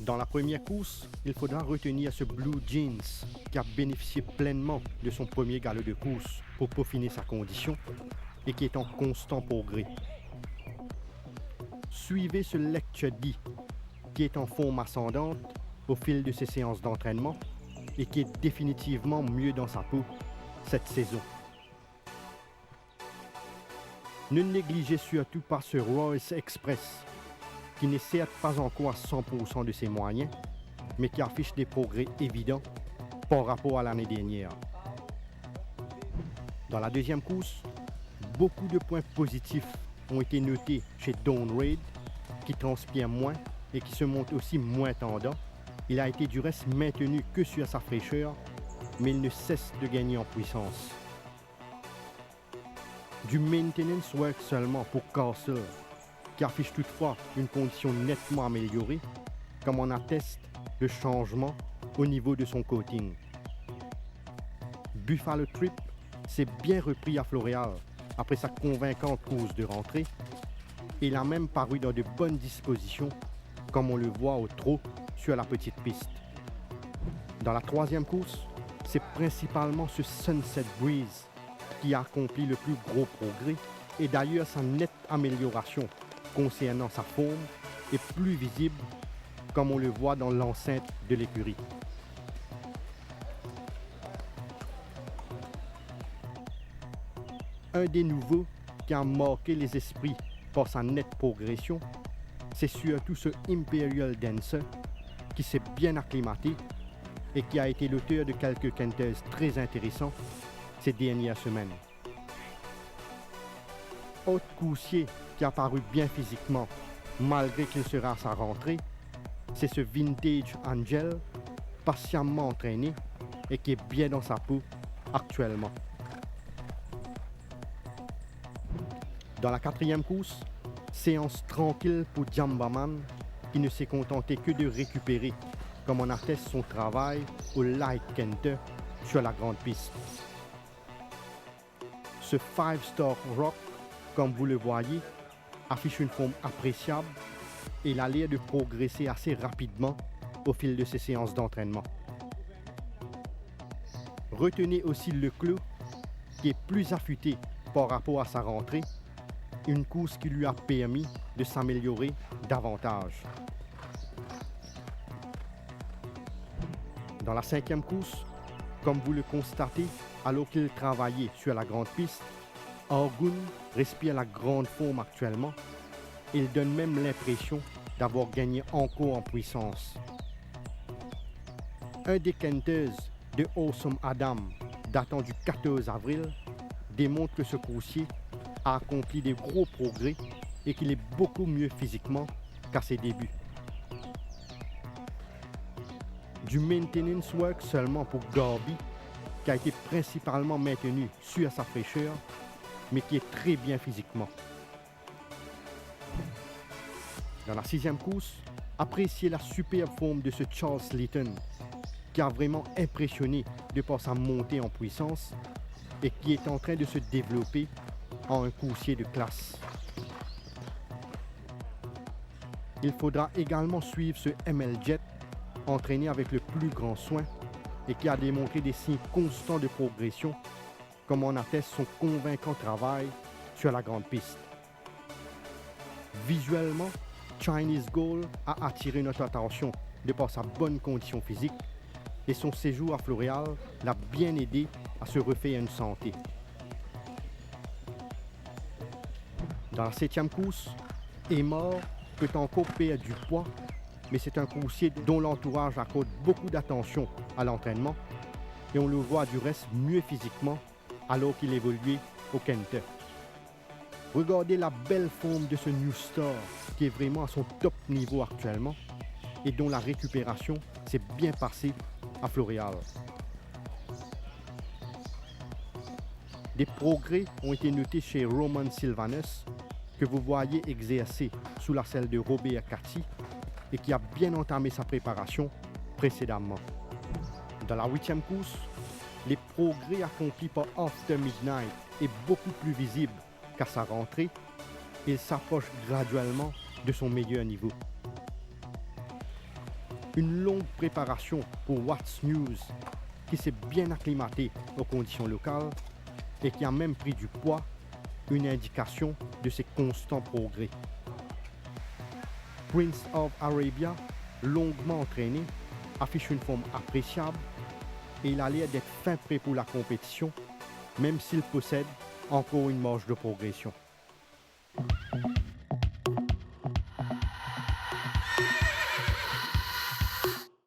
Dans la première course, il faudra retenir ce Blue Jeans qui a bénéficié pleinement de son premier galop de course pour peaufiner sa condition et qui est en constant progrès. Suivez ce Lecture D qui est en forme ascendante au fil de ses séances d'entraînement et qui est définitivement mieux dans sa peau cette saison. Ne négligez surtout pas ce Royce Express qui n'est certes pas encore à 100% de ses moyens, mais qui affiche des progrès évidents par rapport à l'année dernière. Dans la deuxième course, beaucoup de points positifs ont été notés chez Dawn Raid, qui transpire moins et qui se montre aussi moins tendant. Il a été du reste maintenu que sur sa fraîcheur, mais il ne cesse de gagner en puissance. Du maintenance work seulement pour Castle, qui affiche toutefois une condition nettement améliorée, comme en atteste le changement au niveau de son coating. Buffalo Trip s'est bien repris à Floréal après sa convaincante course de rentrée, et il a même paru dans de bonnes dispositions, comme on le voit au trot sur la petite piste. Dans la troisième course, c'est principalement ce Sunset Breeze qui a accompli le plus gros progrès, et d'ailleurs sa nette amélioration concernant sa forme est plus visible, comme on le voit dans l'enceinte de l'écurie. Un des nouveaux qui a marqué les esprits par sa nette progression, c'est surtout ce Imperial Dancer qui s'est bien acclimaté et qui a été l'auteur de quelques canters très intéressants ces dernières semaines. Autre coursier qui a paru bien physiquement, malgré qu'il sera à sa rentrée, c'est ce Vintage Angel, patiemment entraîné et qui est bien dans sa peau actuellement. Dans la quatrième course, séance tranquille pour Jambaman, qui ne s'est contenté que de récupérer, comme en atteste son travail au Light Canter sur la grande piste. Ce 5-star rock, comme vous le voyez, affiche une forme appréciable et il a l'air de progresser assez rapidement au fil de ses séances d'entraînement. Retenez aussi le clos qui est plus affûté par rapport à sa rentrée, une course qui lui a permis de s'améliorer davantage. Dans la cinquième course, comme vous le constatez, alors qu'il travaillait sur la grande piste, Argun respire la grande forme actuellement. Il donne même l'impression d'avoir gagné encore en puissance. Un des canters de Awesome Adam, datant du 14 avril, démontre que ce coursier a accompli des gros progrès et qu'il est beaucoup mieux physiquement qu'à ses débuts. Du maintenance work seulement pour Garby, qui a été principalement maintenu sur sa fraîcheur, mais qui est très bien physiquement. Dans la sixième course, appréciez la superbe forme de ce Charles Litton, qui a vraiment impressionné de par sa montée en puissance et qui est en train de se développer en un coursier de classe. Il faudra également suivre ce ML Jet, entraîné avec le plus grand soin et qui a démontré des signes constants de progression, comme en atteste son convaincant travail sur la grande piste. Visuellement, Chinese Gold a attiré notre attention de par sa bonne condition physique et son séjour à Floréal l'a bien aidé à se refaire une santé. Dans la septième course, Emor peut encore perdre du poids, mais c'est un coursier dont l'entourage accorde beaucoup d'attention à l'entraînement et on le voit du reste mieux physiquement alors qu'il évoluait au Kente. Regardez la belle forme de ce New Star qui est vraiment à son top niveau actuellement et dont la récupération s'est bien passée à Floréal. Des progrès ont été notés chez Roman Sylvanus, que vous voyez exercer sous la selle de Robert Cathy et qui a bien entamé sa préparation précédemment. Dans la huitième course, les progrès accomplis par After Midnight est beaucoup plus visible qu'à sa rentrée et il s'approche graduellement de son meilleur niveau. Une longue préparation pour What's News qui s'est bien acclimaté aux conditions locales et qui a même pris du poids, une indication de ses constants progrès. Prince of Arabia, longuement entraîné, affiche une forme appréciable et il a l'air d'être fin prêt pour la compétition, même s'il possède encore une marge de progression.